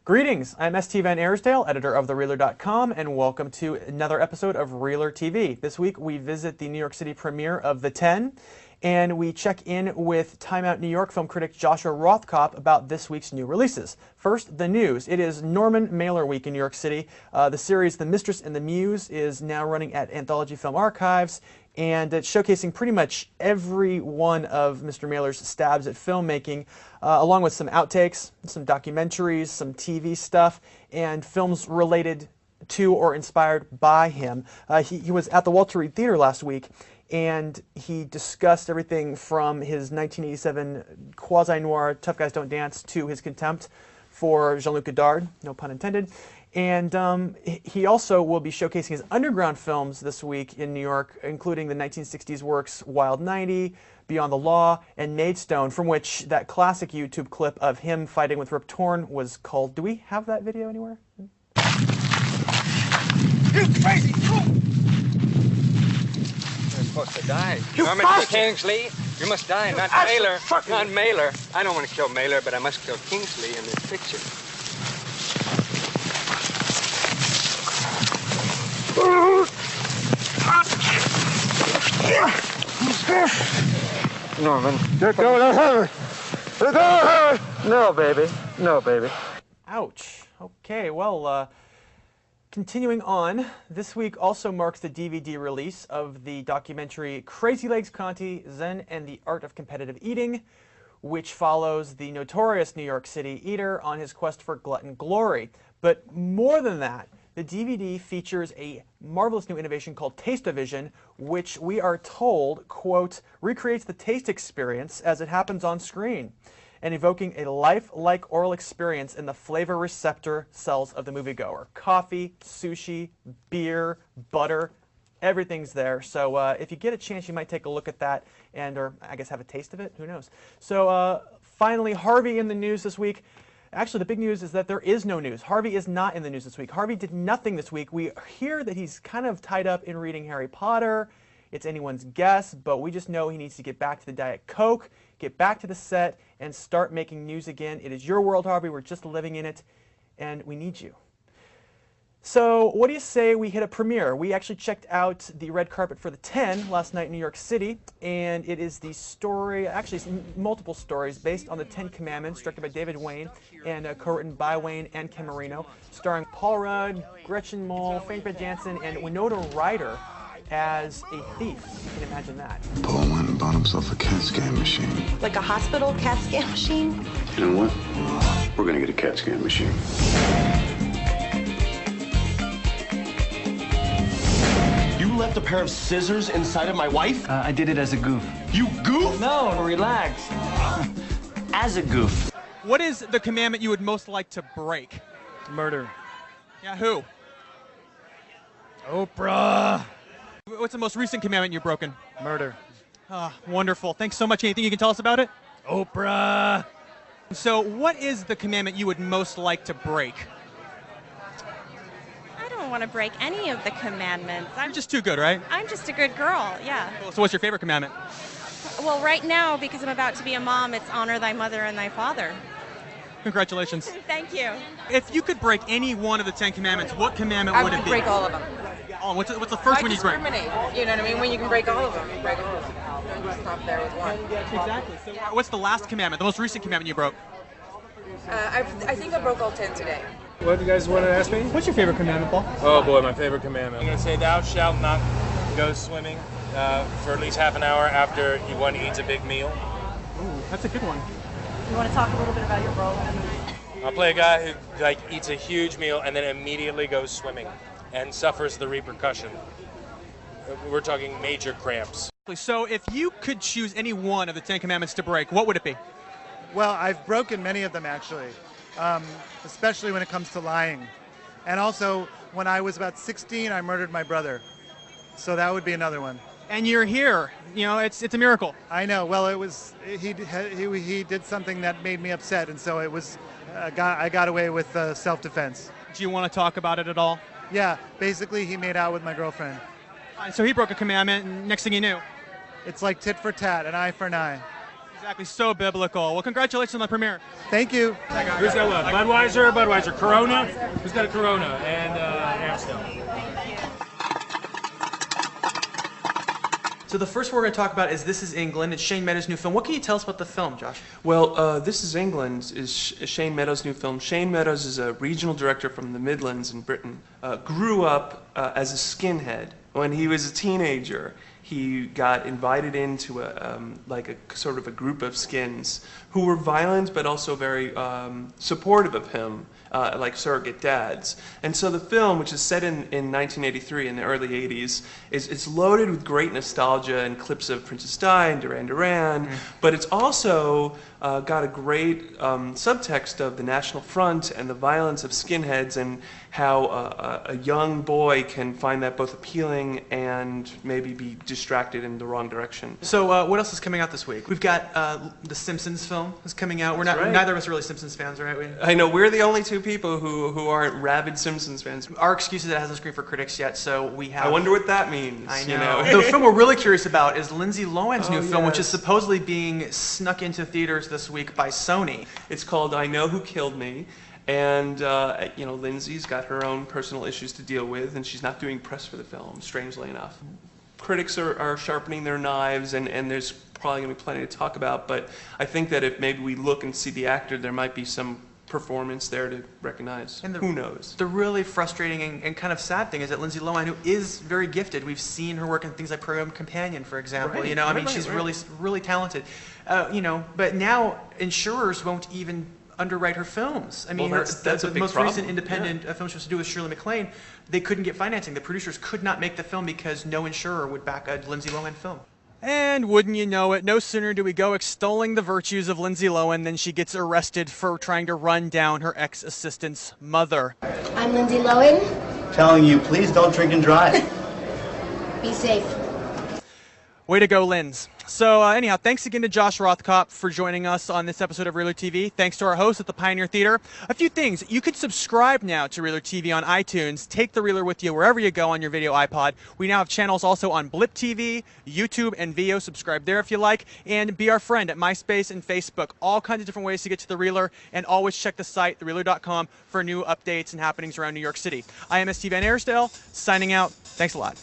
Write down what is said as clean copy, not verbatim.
Greetings, I'm St. Van Ayersdale, editor of thereeler.com, and welcome to another episode of ReelerTV. This week we visit the New York City premiere of The 10, and we check in with Time Out New York film critic Josh Rothkopf about this week's new releases. First, the news. It is Norman Mailer Week in New York City. The series The Mistress and the Muse is now running at Anthology Film Archives, and it's showcasing pretty much every one of Mr. Mailer's stabs at filmmaking, along with some outtakes, some documentaries, some TV stuff, and films related to or inspired by him. He was at the Walter Reed Theater last week, and he discussed everything from his 1987 quasi-noir Tough Guys Don't Dance to his contempt for Jean-Luc Godard, no pun intended. And he also will be showcasing his underground films this week in New York, including the 1960s works Wild 90, Beyond the Law, and Maidstone, from which that classic YouTube clip of him fighting with Rip Torn was called. Do we have that video anywhere? You crazy fool! You're supposed to die. You Mr. Kingsley, you must die, not Mailer. Not Mailer. I don't want to kill Mailer, but I must kill Kingsley in this picture. Norman. No, baby. No, baby. Ouch. Okay, well, continuing on, this week also marks the DVD release of the documentary Crazy Legs Conti, Zen and the Art of Competitive Eating, which follows the notorious New York City eater on his quest for glutton glory. But more than that, the DVD features a marvelous new innovation called Taste-O-Vision, which we are told, quote, recreates the taste experience as it happens on screen, and evoking a life-like oral experience in the flavor receptor cells of the moviegoer. Coffee, sushi, beer, butter, everything's there. So if you get a chance, you might take a look at that and, or I guess have a taste of it, who knows. So finally, Harvey in the news this week. Actually, the big news is that there is no news. Harvey is not in the news this week. Harvey did nothing this week. We hear that he's kind of tied up in reading Harry Potter. It's anyone's guess, but we just know he needs to get back to the Diet Coke, get back to the set, and start making news again. It is your world, Harvey. We're just living in it, and we need you. So what do you say we hit a premiere? We actually checked out the red carpet for The 10 last night in New York City, and it is the story, actually it's multiple stories, based on the 10 Commandments, directed by David Wayne, and co-written by Wayne and Ken Marino, starring Paul Rudd, Gretchen Mol, Frank Brett Jansen, and Winona Ryder as a thief. You can imagine that. Paul went and bought himself a CAT scan machine. Like a hospital CAT scan machine? You know what? We're gonna get a CAT scan machine. You left a pair of scissors inside of my wife? I did it as a goof. You goof? No, relax. As a goof. What is the commandment you would most like to break? Murder. Yeah, who? Oprah. What's the most recent commandment you've broken? Murder. Ah, wonderful. Thanks so much. Anything you can tell us about it? Oprah. So what is the commandment you would most like to break? I don't want to break any of the commandments. You're just too good, right? I'm just a good girl, yeah. So what's your favorite commandment? Well, right now, because I'm about to be a mom, it's honor thy mother and thy father. Congratulations. Thank you. If you could break any one of the 10 Commandments, what commandment would it be? I would break all of them. Oh, what's the first one you break? Discriminate. You know what I mean? When you can break all of them, you break all of them. Don't just stop there with one. Exactly. So what's the last commandment, the most recent commandment you broke? I think I broke all 10 today. What do you guys want to ask me? What's your favorite commandment, Paul? Oh boy, my favorite commandment. I'm going to say, thou shalt not go swimming for at least half an hour after one eats a big meal. Ooh, that's a good one. You want to talk a little bit about your role? I'll play a guy who eats a huge meal and then immediately goes swimming and suffers the repercussion. We're talking major cramps. So if you could choose any one of the 10 Commandments to break, what would it be? Well, I've broken many of them actually, especially when it comes to lying. And also, when I was about 16, I murdered my brother. So that would be another one. And you're here. You know, it's a miracle. I know. Well, it was he did something that made me upset, and so it was I got away with self-defense. Do you want to talk about it at all? Yeah. Basically, he made out with my girlfriend. So he broke a commandment, and next thing you knew. It's like tit for tat, an eye for an eye. Exactly, so biblical. Well, congratulations on the premiere. Thank you. Who's got what? Budweiser, Corona? Who's got a Corona? And Amstel. So the first one we're going to talk about is This Is England. It's Shane Meadows' new film. What can you tell us about the film, Josh? Well, This Is England is Shane Meadows' new film. Shane Meadows is a regional director from the Midlands in Britain. Grew up as a skinhead. When he was a teenager, he got invited into a sort of a group of skins who were violent but also very supportive of him, like surrogate dads. And so the film, which is set in 1983, in the early 80s, it's loaded with great nostalgia and clips of Princess Di and Duran Duran, but it's also got a great subtext of the National Front and the violence of skinheads and how a young boy can find that both appealing and maybe be distracted in the wrong direction. So what else is coming out this week? We've got the Simpsons film is coming out. Neither of us are really Simpsons fans, right? I know, we're the only two people who aren't rabid Simpsons fans. Our excuse is that it hasn't screened for critics yet, so we have... I wonder what that means. I know. The film we're really curious about is Lindsay Lohan's new film, which is supposedly being snuck into theaters this week by Sony. It's called I Know Who Killed Me. And, Lindsay's got her own personal issues to deal with, and she's not doing press for the film, strangely enough. Critics are sharpening their knives, and there's probably going to be plenty to talk about, but I think that if maybe we look and see the actor, there might be some performance there to recognize. And who knows? The really frustrating and kind of sad thing is that Lindsay Lohan, who is very gifted, we've seen her work in things like Program Companion, for example. Right. She's really talented. But now insurers won't even underwrite her films. That's a big most problem. recent independent film she was supposed to do with Shirley MacLaine. They couldn't get financing. The producers could not make the film because no insurer would back a Lindsay Lohan film. And wouldn't you know it, no sooner do we go extolling the virtues of Lindsay Lohan than she gets arrested for trying to run down her ex-assistant's mother. I'm Lindsay Lohan. Telling you, please don't drink and drive. Be safe. Way to go, Linz. So anyhow, thanks again to Josh Rothkopf for joining us on this episode of ReelerTV. Thanks to our host at the Pioneer Theater. A few things. You could subscribe now to ReelerTV on iTunes. Take the Reeler with you wherever you go on your video iPod. We now have channels also on Blip TV, YouTube, and Veo. Subscribe there if you like. And be our friend at MySpace and Facebook. All kinds of different ways to get to the Reeler. And always check the site, thereeler.com, for new updates and happenings around New York City. I am ST Van Aersdale, signing out. Thanks a lot.